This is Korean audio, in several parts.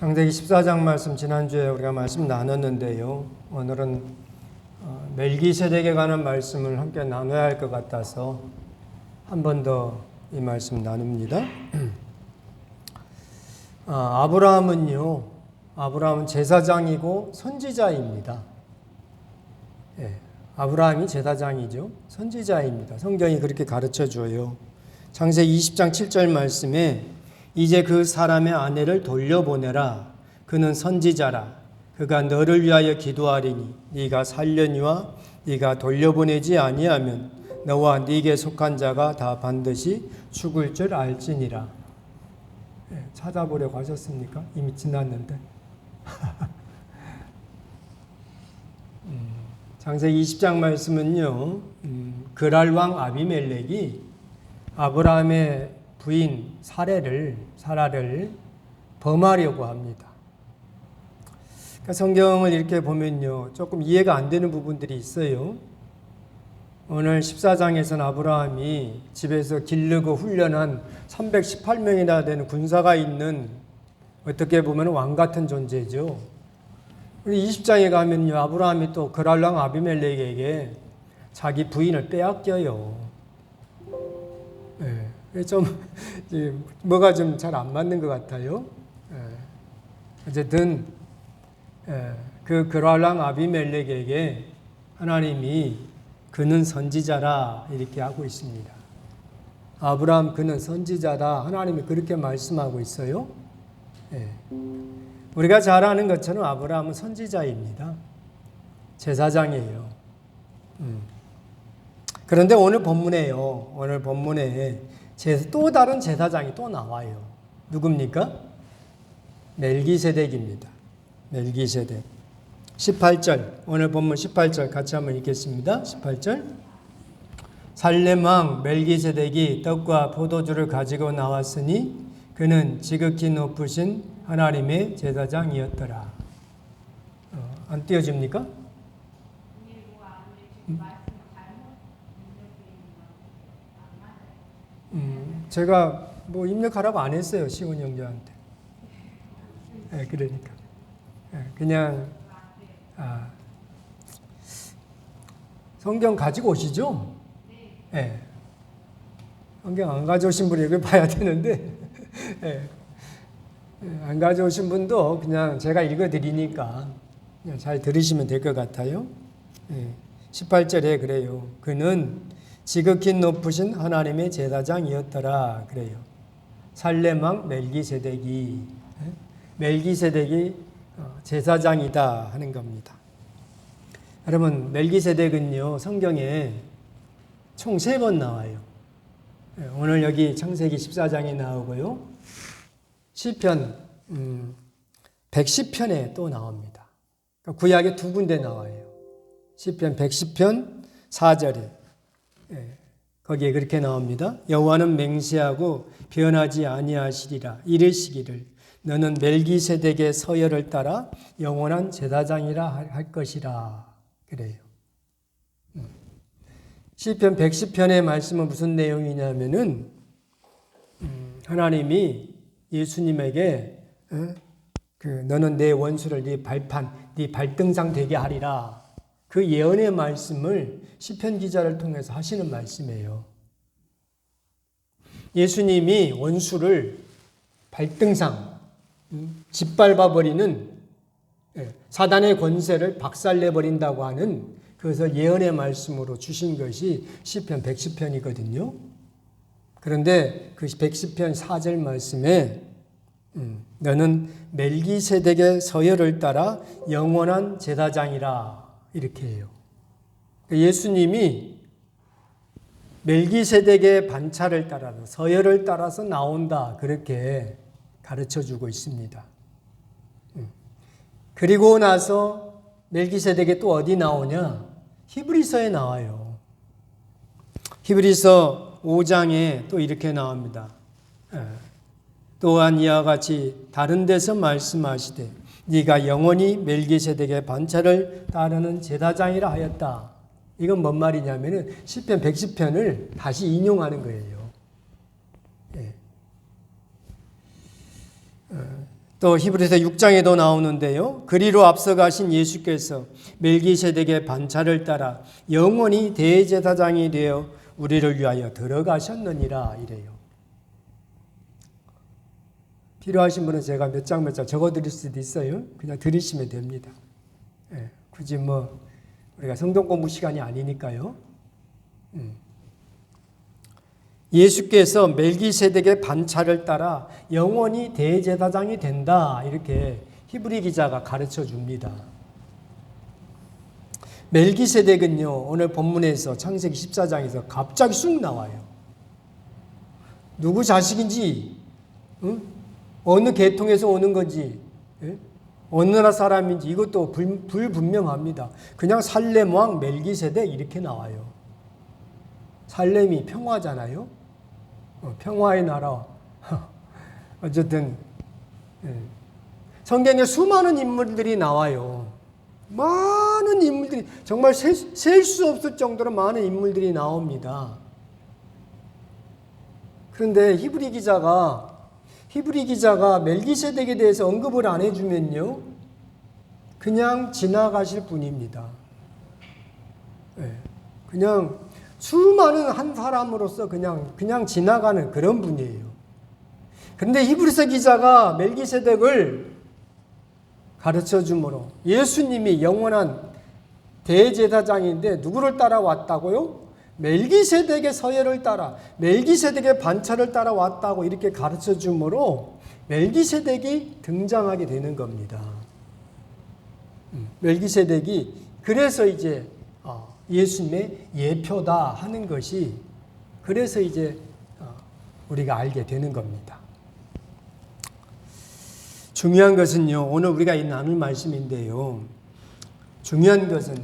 창세기 14장 말씀 지난주에 우리가 말씀 나눴는데요. 오늘은 멜기세덱에 관한 말씀을 함께 나눠야 할 것 같아서 한 번 더 이 말씀 나눕니다. 아브라함은 제사장이고 선지자입니다. 아브라함이 제사장이죠. 선지자입니다. 성경이 그렇게 가르쳐줘요. 창세기 20장 7절 말씀에 이제 그 사람의 아내를 돌려보내라. 그는 선지자라. 그가 너를 위하여 기도하리니 네가 살려니와 네가 돌려보내지 아니하면 너와 네게 속한 자가 다 반드시 죽을 줄 알지니라. 찾아보려고 하셨습니까? 이미 지났는데. 창세기 20장 말씀은요. 그랄 왕 아비멜렉이 아브라함의 부인 사라를 범하려고 합니다. 그러니까 성경을 이렇게 보면요. 조금 이해가 안 되는 부분들이 있어요. 오늘 14장에서는 아브라함이 집에서 기르고 훈련한 318명이나 되는 군사가 있는 어떻게 보면 왕 같은 존재죠. 우리 20장에 가면요. 아브라함이 또 그랄 왕 아비멜렉에게 자기 부인을 빼앗겨요. 좀 뭐가 좀 잘 안 맞는 것 같아요. 어쨌든 그 그랄 왕 아비멜렉에게 하나님이 그는 선지자라 이렇게 하고 있습니다. 아브라함 그는 선지자다. 하나님이 그렇게 말씀하고 있어요. 우리가 잘 아는 것처럼 아브라함은 선지자입니다. 제사장이에요. 그런데 오늘 본문에 또 다른 제사장이 또 나와요. 누굽니까? 멜기세덱입니다. 멜기세덱. 18절, 오늘 본문 18절 같이 한번 읽겠습니다. 18절. 살렘 왕 멜기세덱이 떡과 포도주를 가지고 나왔으니 그는 지극히 높으신 하나님의 제사장이었더라. 안 띄워집니까? 제가 뭐 입력하라고 안 했어요. 시온 형제한테. 그러니까. 그냥 성경 가지고 오시죠? 성경 안 가져오신 분이 이걸 봐야 되는데 안 가져오신 분도 그냥 제가 읽어드리니까 그냥 잘 들으시면 될 것 같아요. 18절에 그래요. 그는 지극히 높으신 하나님의 제사장이었더라 그래요. 살렘 왕 멜기세덱이 제사장이다 하는 겁니다. 여러분 멜기세덱은요 성경에 총 3번 나와요. 오늘 여기 창세기 14장에 나오고요. 시편 110편에 또 나옵니다. 구약에 2군데 나와요. 시편 110편 4절에 거기에 그렇게 나옵니다. 여호와는 맹세하고 변하지 아니하시리라. 이르시기를 너는 멜기세덱의 서열을 따라 영원한 제사장이라 할 것이라. 그래요. 시편 110편의 말씀은 무슨 내용이냐면은 하나님이 예수님에게 너는 내 원수를 네 발판, 네 발등상 되게 하리라. 그 예언의 말씀을 시편 기자를 통해서 하시는 말씀이에요. 예수님이 원수를 발등상, 짓밟아버리는 사단의 권세를 박살내버린다고 하는 그래서 예언의 말씀으로 주신 것이 시편 110편이거든요. 그런데 그 110편 4절 말씀에 너는 멜기세덱의 서열을 따라 영원한 제사장이라 이렇게 해요. 예수님이 멜기세덱의 반차를 따라서 서열을 따라서 나온다 그렇게 가르쳐주고 있습니다. 그리고 나서 멜기세덱이 또 어디 나오냐? 히브리서에 나와요. 히브리서 5장에 또 이렇게 나옵니다. 또한 이와 같이 다른 데서 말씀하시되 네가 영원히 멜기세덱의 반차를 따르는 제사장이라 하였다. 이건 뭔 말이냐면은 시편 110편을 다시 인용하는 거예요. 또 히브리서 6장에도 나오는데요. 그리로 앞서가신 예수께서 멜기세덱의 반차를 따라 영원히 대제사장이 되어 우리를 위하여 들어가셨느니라 이래요. 필요하신 분은 제가 몇 장 적어드릴 수도 있어요. 그냥 들으시면 됩니다. 굳이 우리가 성경 공부 시간이 아니니까요. 예수께서 멜기세덱의 반차를 따라 영원히 대제사장이 된다. 이렇게 히브리 기자가 가르쳐 줍니다. 멜기세덱은요, 오늘 본문에서 창세기 14장에서 갑자기 쑥 나와요. 누구 자식인지, 어느 계통에서 오는 건지, 어느 나라 사람인지 이것도 불분명합니다. 그냥 살렘 왕 멜기세덱 이렇게 나와요. 살렘이 평화잖아요. 평화의 나라. 어쨌든 성경에 수많은 인물들이 나와요. 많은 인물들이 정말 셀 수 없을 정도로 많은 인물들이 나옵니다. 그런데 히브리 기자가 멜기세덱에 대해서 언급을 안 해주면요, 그냥 지나가실 분입니다. 그냥 수많은 한 사람으로서 그냥 지나가는 그런 분이에요. 그런데 히브리서 기자가 멜기세덱을 가르쳐 주므로 예수님이 영원한 대제사장인데 누구를 따라왔다고요? 멜기세덱의 서예를 따라 멜기세덱의 반차를 따라왔다고 이렇게 가르쳐 주므로 멜기세덱이 등장하게 되는 겁니다. 멜기세덱이 그래서 이제 예수님의 예표다 하는 것이 그래서 이제 우리가 알게 되는 겁니다. 중요한 것은요, 오늘 우리가 나눌 말씀인데요. 중요한 것은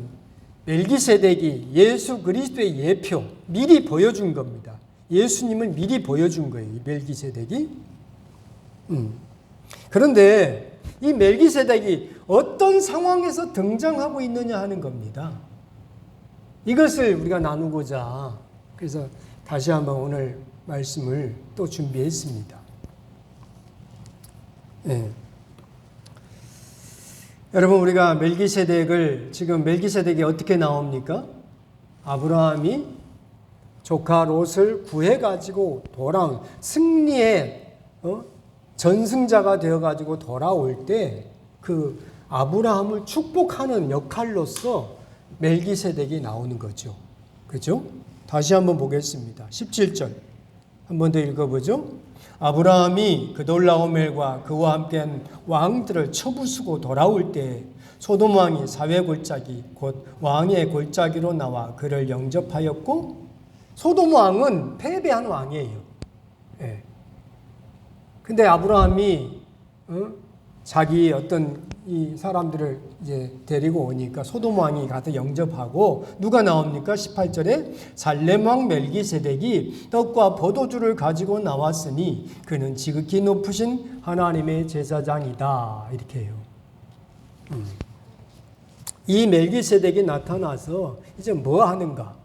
멜기세덱이 예수 그리스도의 예표, 미리 보여준 겁니다. 예수님을 미리 보여준 거예요, 이 멜기세덱이. 그런데 이 멜기세덱이 어떤 상황에서 등장하고 있느냐 하는 겁니다. 이것을 우리가 나누고자 그래서 다시 한번 오늘 말씀을 또 준비했습니다. 여러분, 우리가 지금 멜기세덱이 어떻게 나옵니까? 아브라함이 조카 롯을 구해가지고 돌아온 승리의 전승자가 되어가지고 돌아올 때 그 아브라함을 축복하는 역할로서 멜기세덱이 나오는 거죠. 그죠? 다시 한번 보겠습니다. 17절. 한 번 더 읽어보죠. 아브라함이 그돌라오멜과 그와 함께한 왕들을 쳐부수고 돌아올 때 소돔 왕이 사회 골짜기 곧 왕의 골짜기로 나와 그를 영접하였고, 소돔 왕은 패배한 왕이에요. 근데 아브라함이 자기 어떤 이 사람들을 이제 데리고 오니까 소돔 왕이 가서 영접하고 누가 나옵니까? 18절에 살렘 왕 멜기세덱이 떡과 포도주를 가지고 나왔으니 그는 지극히 높으신 하나님의 제사장이다. 이렇게 해요. 이 멜기세덱이 나타나서 이제 뭐 하는가?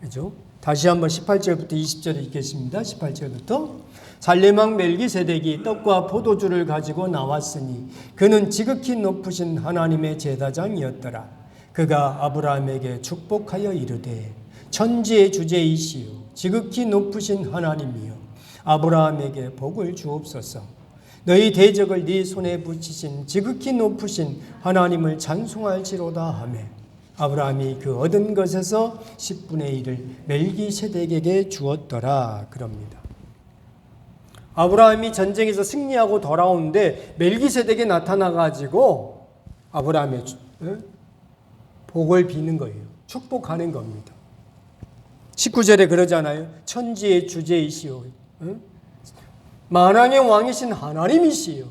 그죠? 다시 한번 18절부터 20절을 읽겠습니다. 18절부터 살렘 왕 멜기세덱이 떡과 포도주를 가지고 나왔으니 그는 지극히 높으신 하나님의 제사장이었더라. 그가 아브라함에게 축복하여 이르되 천지의 주제이시요 지극히 높으신 하나님이여 아브라함에게 복을 주옵소서. 너희 대적을 네 손에 붙이신 지극히 높으신 하나님을 찬송할지로다 하매 아브라함이 그 얻은 것에서 10분의 1을 멜기세덱에게 주었더라. 그럽니다. 아브라함이 전쟁에서 승리하고 돌아오는데 멜기세덱이 나타나가지고 아브라함의 복을 비는 거예요. 축복하는 겁니다. 19절에 그러잖아요. 천지의 주제이시오. 만왕의 왕이신 하나님이시오.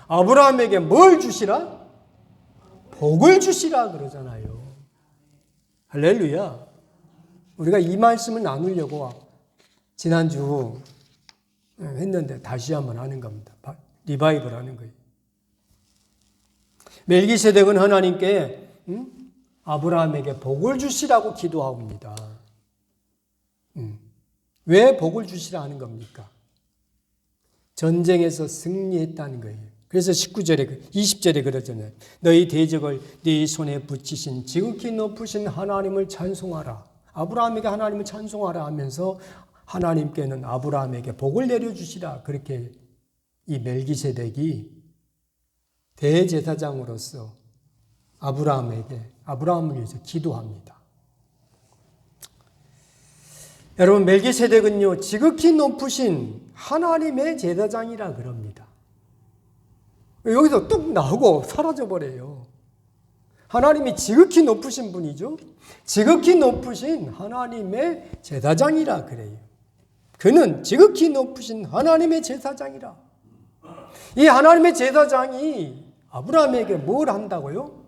아브라함에게 뭘 주시라? 복을 주시라 그러잖아요. 할렐루야. 우리가 이 말씀을 나누려고 지난주 했는데 다시 한번 하는 겁니다. 리바이벌 하는 거예요. 멜기세덱은 하나님께 아브라함에게 복을 주시라고 기도합니다. 왜 복을 주시라 하는 겁니까? 전쟁에서 승리했다는 거예요. 그래서 20절에 그러잖아요. 너희 대적을 네 손에 붙이신 지극히 높으신 하나님을 찬송하라. 아브라함에게 하나님을 찬송하라 하면서 하나님께는 아브라함에게 복을 내려주시라. 그렇게 이 멜기세덱이 대제사장으로서 아브라함을 위해서 기도합니다. 여러분, 멜기세덱은요, 지극히 높으신 하나님의 제사장이라 그럽니다. 여기서 뚝 나오고 사라져버려요. 하나님이 지극히 높으신 분이죠. 지극히 높으신 하나님의 제사장이라 그래요. 그는 지극히 높으신 하나님의 제사장이라. 이 하나님의 제사장이 아브라함에게 뭘 한다고요?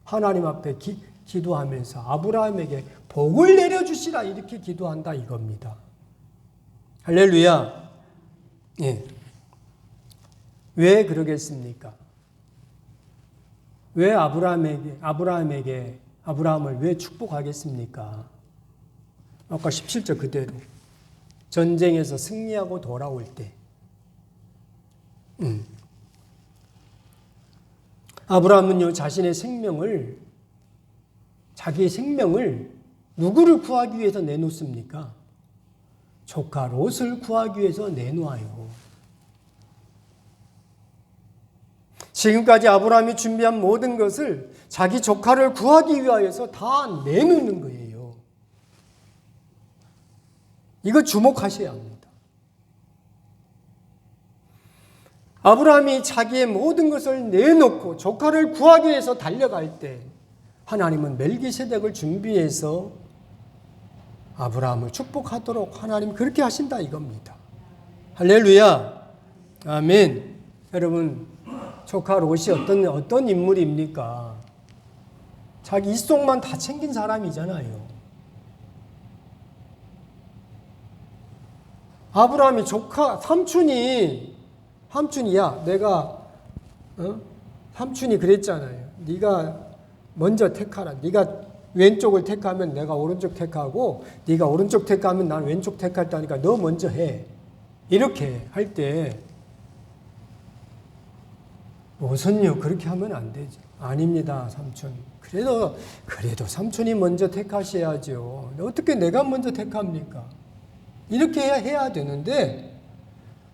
하나님 앞에 기도하면서 아브라함에게 복을 내려주시라 이렇게 기도한다 이겁니다. 할렐루야. 예. 왜 그러겠습니까? 왜 아브라함을 왜 축복하겠습니까? 아까 17절 그대로 전쟁에서 승리하고 돌아올 때 아브라함은요 자기의 생명을 누구를 구하기 위해서 내놓습니까? 조카 롯을 구하기 위해서 내놓아요. 지금까지 아브라함이 준비한 모든 것을 자기 조카를 구하기 위하여서 다 내놓는 거예요. 이거 주목하셔야 합니다. 아브라함이 자기의 모든 것을 내놓고 조카를 구하기 위해서 달려갈 때 하나님은 멜기세덱을 준비해서 아브라함을 축복하도록 하나님 그렇게 하신다 이겁니다. 할렐루야. 아멘. 여러분, 조카 롯이 어떤 인물입니까? 자기 이속만 다 챙긴 사람이잖아요. 아브라함이 삼촌이야 내가 삼촌이 그랬잖아요. 네가 먼저 택하라. 네가 왼쪽을 택하면 내가 오른쪽 택하고 네가 오른쪽 택하면 난 왼쪽 택할 테니까 너 먼저 해. 이렇게 할 때 롯은요 그렇게 하면 안 되죠. 아닙니다 삼촌. 그래도 삼촌이 먼저 택하셔야죠. 어떻게 내가 먼저 택합니까? 이렇게 해야 되는데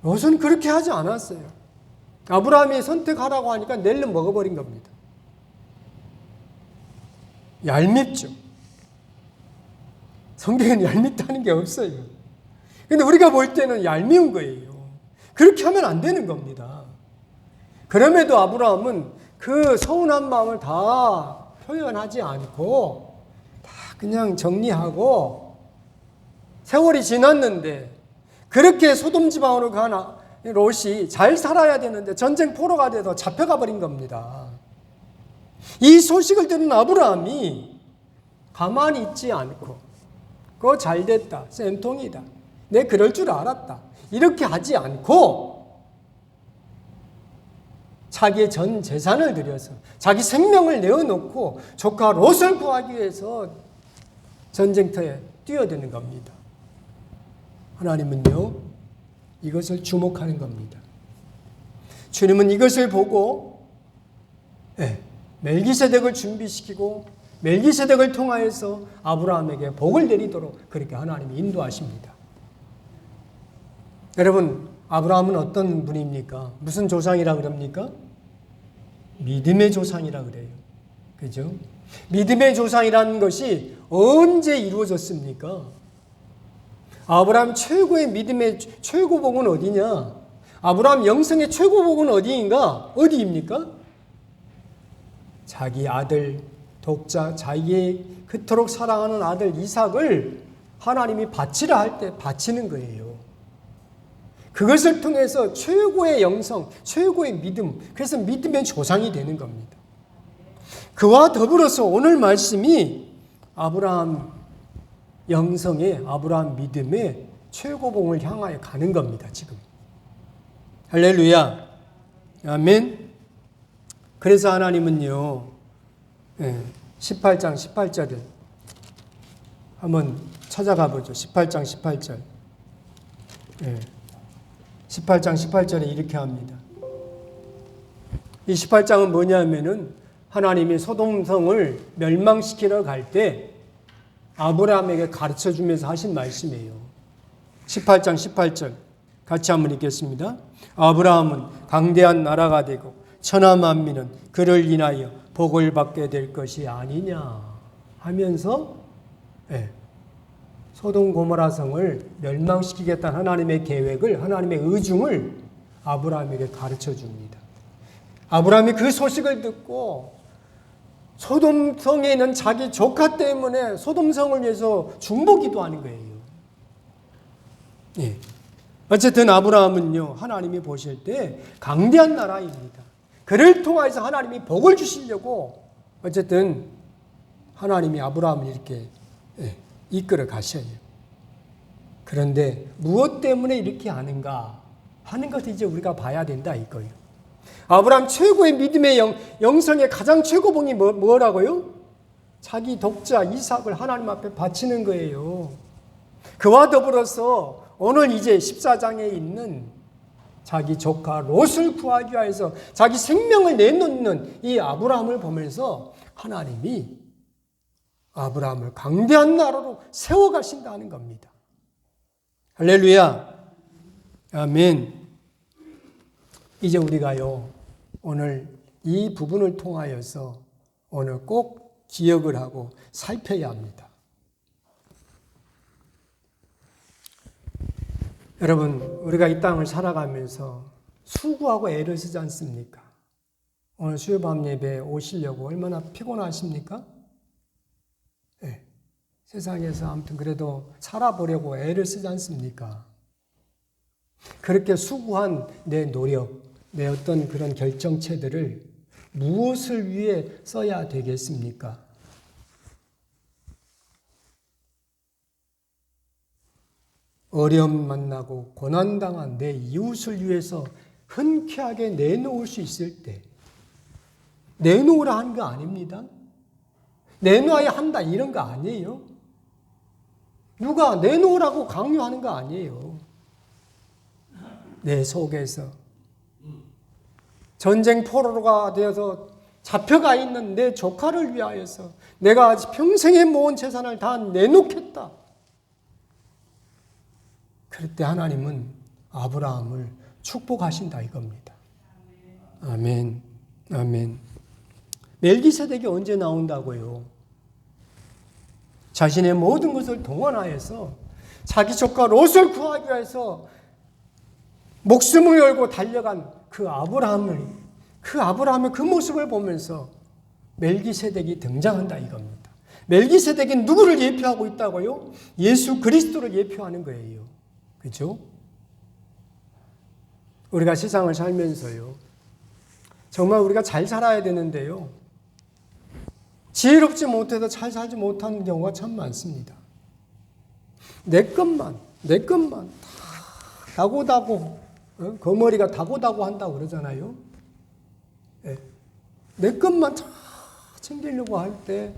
롯은 그렇게 하지 않았어요. 아브라함이 선택하라고 하니까 낼름 먹어버린 겁니다. 얄밉죠. 성경에는 얄밉다는 게 없어요. 근데 우리가 볼 때는 얄미운 거예요. 그렇게 하면 안 되는 겁니다. 그럼에도 아브라함은 그 서운한 마음을 다 표현하지 않고 다 그냥 정리하고 세월이 지났는데 그렇게 소돔 지방으로 간 롯이 잘 살아야 되는데 전쟁 포로가 돼서 잡혀가 버린 겁니다. 이 소식을 들은 아브라함이 가만히 있지 않고 그거 잘 됐다. 쌤통이다. 내 그럴 줄 알았다. 이렇게 하지 않고 자기의 전 재산을 들여서 자기 생명을 내어놓고 조카 롯을 구하기 위해서 전쟁터에 뛰어드는 겁니다. 하나님은요 이것을 주목하는 겁니다. 주님은 이것을 보고 멜기세덱을 준비시키고 멜기세덱을 통하여서 아브라함에게 복을 내리도록 그렇게 하나님이 인도하십니다. 여러분, 아브라함은 어떤 분입니까? 무슨 조상이라 그럽니까? 믿음의 조상이라 그래요. 그죠? 믿음의 조상이라는 것이 언제 이루어졌습니까? 아브라함 최고의 믿음의 최고복은 어디냐? 아브라함 영성의 최고복은 어디입니까? 자기 아들 독자, 자기의 그토록 사랑하는 아들 이삭을 하나님이 바치라 할 때 바치는 거예요. 그것을 통해서 최고의 영성, 최고의 믿음, 그래서 믿음의 조상이 되는 겁니다. 그와 더불어서 오늘 말씀이 아브라함 영성의 아브라함 믿음의 최고봉을 향하여 가는 겁니다. 지금. 할렐루야. 아멘. 그래서 하나님은요 18장 18절을 한번 찾아가 보죠. 18장 18절. 18장 18절에 이렇게 합니다. 이 18장은 뭐냐면은 하나님이 소돔성을 멸망시키러 갈 때 아브라함에게 가르쳐 주면서 하신 말씀이에요. 18장 18절 같이 한번 읽겠습니다. 아브라함은 강대한 나라가 되고 천하 만민은 그를 인하여 복을 받게 될 것이 아니냐 하면서 소돔 고모라 성을 멸망시키겠다는 하나님의 계획을, 하나님의 의중을 아브라함에게 가르쳐 줍니다. 아브라함이 그 소식을 듣고 소돔 성에 있는 자기 조카 때문에 소돔 성을 위해서 중보기도하는 거예요. 예. 어쨌든 아브라함은요, 하나님이 보실 때 강대한 나라입니다. 그를 통해서 하나님이 복을 주시려고 어쨌든 하나님이 아브라함을 이렇게 이끌어 가셔요. 그런데 무엇 때문에 이렇게 하는가 하는 것을 이제 우리가 봐야 된다 이거예요. 아브라함 최고의 믿음의 영성의 가장 최고봉이 뭐라고요? 자기 독자 이삭을 하나님 앞에 바치는 거예요. 그와 더불어서 오늘 이제 14장에 있는 자기 조카 롯을 구하기 위해서 자기 생명을 내놓는 이 아브라함을 보면서 하나님이 아브라함을 강대한 나라로 세워가신다는 겁니다. 할렐루야. 아멘. 이제 우리가요, 오늘 이 부분을 통하여서 오늘 꼭 기억을 하고 살펴야 합니다. 여러분, 우리가 이 땅을 살아가면서 수고하고 애를 쓰지 않습니까? 오늘 수요밤 예배에 오시려고 얼마나 피곤하십니까? 네. 세상에서 아무튼 그래도 살아보려고 애를 쓰지 않습니까? 그렇게 수고한 내 노력, 내 어떤 그런 결정체들을 무엇을 위해 써야 되겠습니까? 어려움 만나고 고난당한 내 이웃을 위해서 흔쾌하게 내놓을 수 있을 때 내놓으라 하는 거 아닙니다. 내놓아야 한다 이런 거 아니에요. 누가 내놓으라고 강요하는 거 아니에요. 내 속에서 전쟁 포로가 되어서 잡혀가 있는 내 조카를 위하여서 내가 평생에 모은 재산을 다 내놓겠다. 그럴 때 하나님은 아브라함을 축복하신다 이겁니다. 아멘. 아멘. 멜기세덱이 언제 나온다고요? 자신의 모든 것을 동원하여서 자기 조카 롯을 구하기 위해서 목숨을 걸고 달려간 그 아브라함의 그 모습을 보면서 멜기세덱이 등장한다 이겁니다. 멜기세덱이 누구를 예표하고 있다고요? 예수 그리스도를 예표하는 거예요. 그렇죠? 우리가 세상을 살면서요, 정말 우리가 잘 살아야 되는데요, 지혜롭지 못해서 잘 살지 못하는 경우가 참 많습니다. 내 것만 다 다고다고, 거머리가 다고다고 한다고 그러잖아요. 네. 내 것만 다 챙기려고 할 때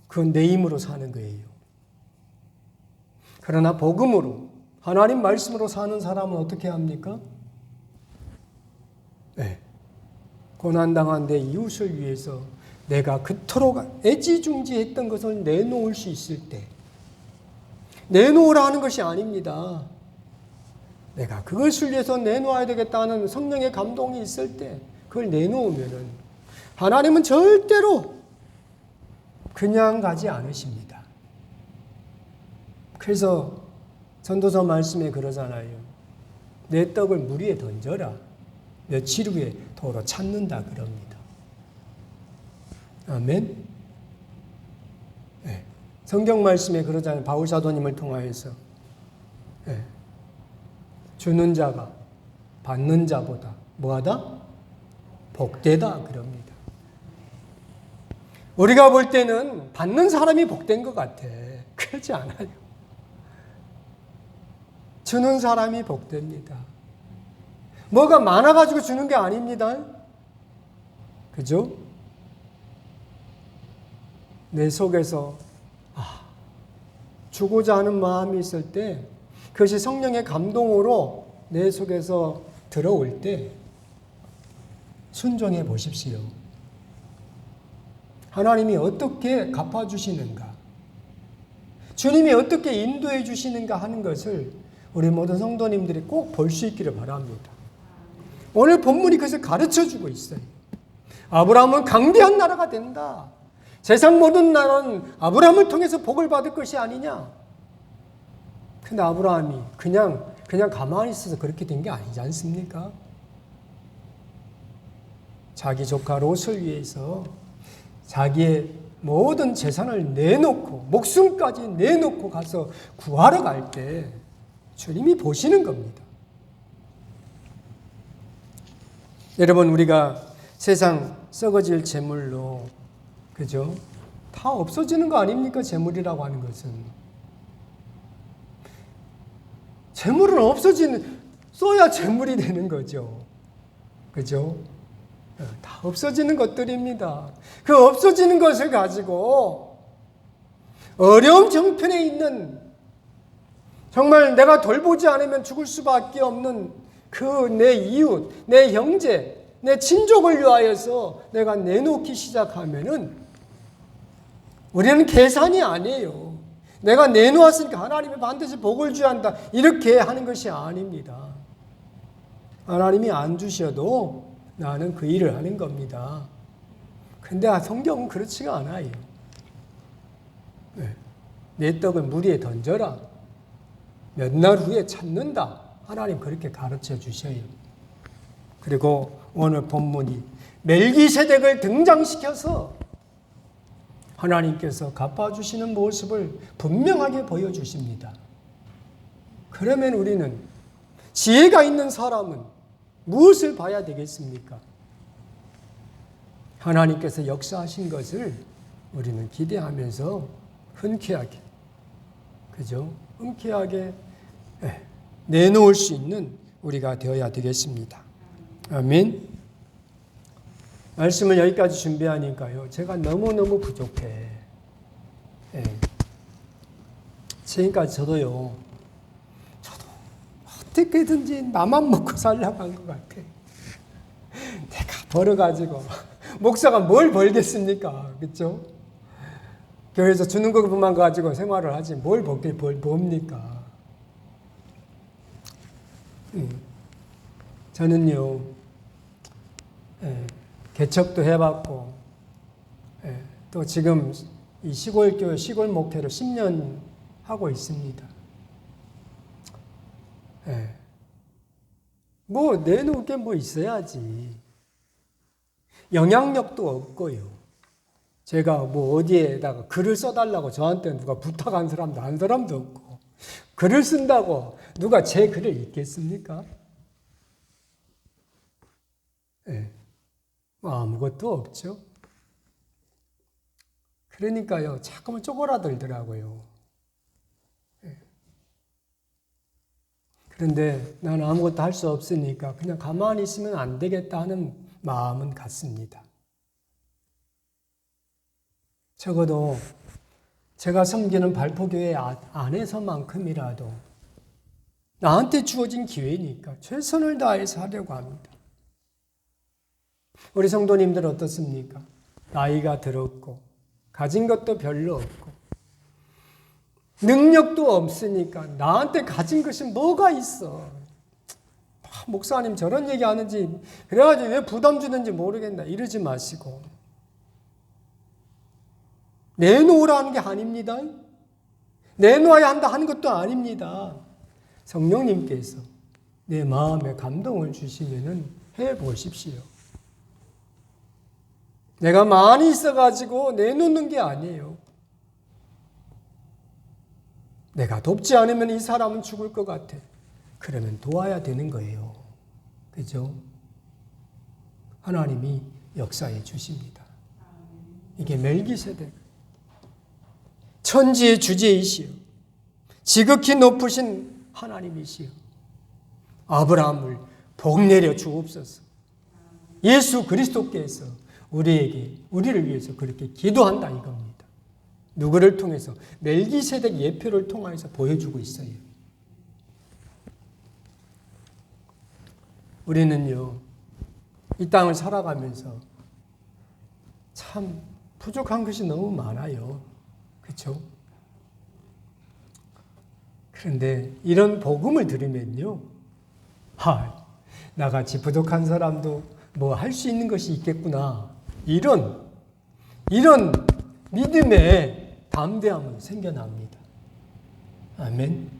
그건 내 힘으로 사는 거예요. 그러나 복음으로 하나님 말씀으로 사는 사람은 어떻게 합니까? 네. 고난당한 내 이웃을 위해서 내가 그토록 애지중지했던 것을 내놓을 수 있을 때, 내놓으라 하는 것이 아닙니다. 내가 그것을 위해서 내놓아야 되겠다는 성령의 감동이 있을 때 그걸 내놓으면은 하나님은 절대로 그냥 가지 않으십니다. 그래서 전도서 말씀에 그러잖아요. 내 떡을 물 위에 던져라. 며칠 후에 도로 찾는다 그럽니다. 아멘. 네. 성경 말씀에 그러잖아요. 바울 사도님을 통하여서 네. 주는 자가 받는 자보다 뭐하다? 복되다 그럽니다. 우리가 볼 때는 받는 사람이 복된 것 같아. 그렇지 않아요. 주는 사람이 복됩니다. 뭐가 많아가지고 주는 게 아닙니다. 그죠? 내 속에서 주고자 하는 마음이 있을 때 그것이 성령의 감동으로 내 속에서 들어올 때 순종해 보십시오. 하나님이 어떻게 갚아주시는가, 주님이 어떻게 인도해 주시는가 하는 것을 우리 모든 성도님들이 꼭 볼 수 있기를 바랍니다. 오늘 본문이 그것을 가르쳐주고 있어요. 아브라함은 강대한 나라가 된다. 세상 모든 나라는 아브라함을 통해서 복을 받을 것이 아니냐. 근데 아브라함이 그냥 가만히 있어서 그렇게 된 게 아니지 않습니까? 자기 조카 롯을 위해서 자기의 모든 재산을 내놓고 목숨까지 내놓고 가서 구하러 갈 때 주님이 보시는 겁니다. 여러분, 우리가 세상 썩어질 재물로, 그죠? 다 없어지는 거 아닙니까? 재물이라고 하는 것은. 재물은 써야 재물이 되는 거죠. 그죠? 다 없어지는 것들입니다. 그 없어지는 것을 가지고 어려운 정편에 있는, 정말 내가 돌보지 않으면 죽을 수밖에 없는 그 내 이웃, 내 형제, 내 친족을 위하여서 내가 내놓기 시작하면은 우리는 계산이 아니에요. 내가 내놓았으니까 하나님이 반드시 복을 줘야 한다, 이렇게 하는 것이 아닙니다. 하나님이 안 주셔도 나는 그 일을 하는 겁니다. 근데 성경은 그렇지가 않아요. 내 떡을 물 위에 던져라. 몇 날 후에 찾는다. 하나님 그렇게 가르쳐 주셔요. 그리고 오늘 본문이 멜기세덱을 등장시켜서 하나님께서 갚아주시는 모습을 분명하게 보여주십니다. 그러면 우리는, 지혜가 있는 사람은 무엇을 봐야 되겠습니까? 하나님께서 역사하신 것을 우리는 기대하면서 흔쾌하게, 그죠? 흔쾌하게 내놓을 수 있는 우리가 되어야 되겠습니다. 아멘. 말씀을 여기까지 준비하니까요, 제가 너무너무 부족해. 지금까지 저도 어떻게든지 나만 먹고 살려고 한 것 같아. 내가 벌어가지고 목사가 뭘 벌겠습니까? 그렇죠? 교회에서 주는 것만 가지고 생활을 하지 뭘 봅니까? 저는요, 개척도 해봤고, 또 지금 이 시골교회, 시골 목회를 10년 하고 있습니다. 뭐 내놓을 게 뭐 있어야지. 영향력도 없고요. 제가 뭐 어디에다가 글을 써달라고 저한테 누가 부탁한 사람도 한 사람도 없고, 글을 쓴다고 누가 제 글을 읽겠습니까? 아무것도 없죠. 그러니까요, 자꾸만 쪼그라들더라고요. 그런데 나는 아무것도 할 수 없으니까 그냥 가만히 있으면 안 되겠다 하는 마음은 같습니다. 적어도 제가 섬기는 발포교회 안에서만큼이라도 나한테 주어진 기회니까 최선을 다해서 하려고 합니다. 우리 성도님들 어떻습니까? 나이가 들었고 가진 것도 별로 없고 능력도 없으니까 나한테 가진 것이 뭐가 있어. 목사님 저런 얘기 하는지, 그래가지고 왜 부담 주는지 모르겠나, 이러지 마시고 내놓으라는 게 아닙니다. 내놓아야 한다 하는 것도 아닙니다. 성령님께서 내 마음에 감동을 주시면은 해보십시오. 내가 많이 있어가지고 내놓는 게 아니에요. 내가 돕지 않으면 이 사람은 죽을 것 같아. 그러면 도와야 되는 거예요. 그죠? 하나님이 역사해 주십니다. 이게 멜기세덱. 천지의 주제이시요, 지극히 높으신 하나님이시요, 아브라함을 복내려 주옵소서. 예수 그리스도께서 우리를 위해서 그렇게 기도한다 이겁니다. 누구를 통해서? 멜기세덱 예표를 통해서 보여주고 있어요. 우리는요, 이 땅을 살아가면서 참 부족한 것이 너무 많아요. 그렇죠? 그런데 이런 복음을 들으면요. 나같이 부족한 사람도 뭐 할 수 있는 것이 있겠구나. 이런 믿음의 담대함은 생겨납니다. 아멘.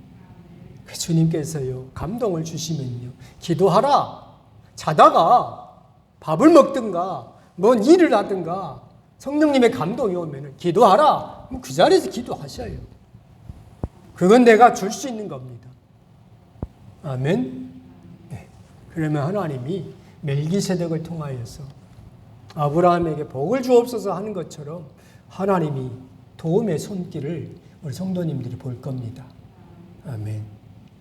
그 주님께서요, 감동을 주시면요, 기도하라. 자다가 밥을 먹든가, 뭔 일을 하든가, 성령님의 감동이 오면 기도하라. 그 자리에서 기도하셔요. 그건 내가 줄 수 있는 겁니다. 아멘. 네. 그러면 하나님이 멜기세덱을 통하여서 아브라함에게 복을 주옵소서 하는 것처럼 하나님이 도움의 손길을 우리 성도님들이 볼 겁니다. 아멘.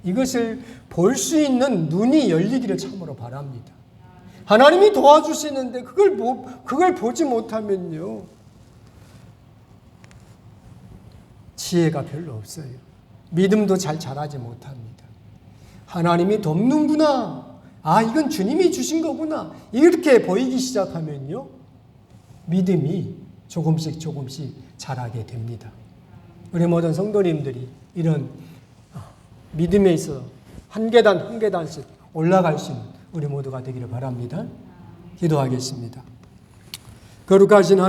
이것을 볼 수 있는 눈이 열리기를 참으로 바랍니다. 하나님이 도와주시는데 그걸 보지 못하면요, 지혜가 별로 없어요. 믿음도 잘 자라지 못합니다. 하나님이 돕는구나. 이건 주님이 주신 거구나. 이렇게 보이기 시작하면요, 믿음이 조금씩 자라게 됩니다. 우리 모든 성도님들이 이런 믿음에 있어 한 계단씩 올라갈 수 있는 우리 모두가 되기를 바랍니다. 기도하겠습니다. 거룩하신 하나님,